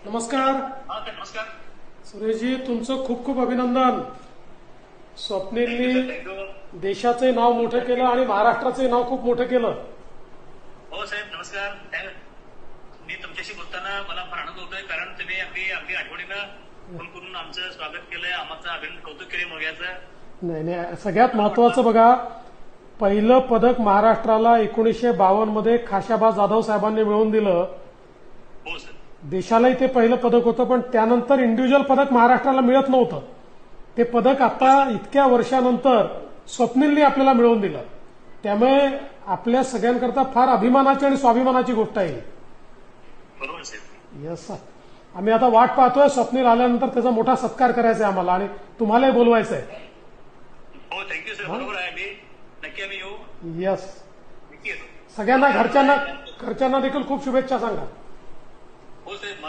नमस्कार हा सर नमस्कार. सुरेशजी, तुमचं खूप खूप अभिनंदन. स्वप्नीलनी थँक्यू. देशाचे नाव मोठं केलं आणि महाराष्ट्राचे नाव खूप मोठं केलं. हो साहेब नमस्कार. मी तुमच्याशी बोलताना मला फार आनंद होतोय, कारण तुम्ही अगदी आठवणीनं फोन करून आमचं स्वागत केलंय, आमचं अभिनंदन कौतुक केले मुलग्याचं. नाही, सगळ्यात महत्वाचं बघा, पहिलं पदक महाराष्ट्राला 1952 मध्ये खाशाबा जाधव साहेबांनी मिळवून दिलं. हो सर. देशालाही ते पहिलं पदक होतं, पण त्यानंतर इंडिव्हिज्युअल पदक महाराष्ट्राला मिळत नव्हतं. ते पदक आता इतक्या वर्षानंतर स्वप्नीलनी आपल्याला मिळवून दिलं. त्यामुळे आपल्या सगळ्यांकरता फार अभिमानाची आणि स्वाभिमानाची गोष्ट आहे. बरोबर साहेब. Yes sir. आम्ही आता वाट पाहतोय, स्वप्नील आल्यानंतर त्याचा मोठा सत्कार करायचा आहे आम्हाला, आणि तुम्हालाही बोलवायचं आहे. हो थँक्यू सर. बरोबर आहे. नक्की आम्ही येऊ. येस. नक्की येतो. सगळ्यांना घरच्यांना देखील खूप शुभेच्छा सांगा.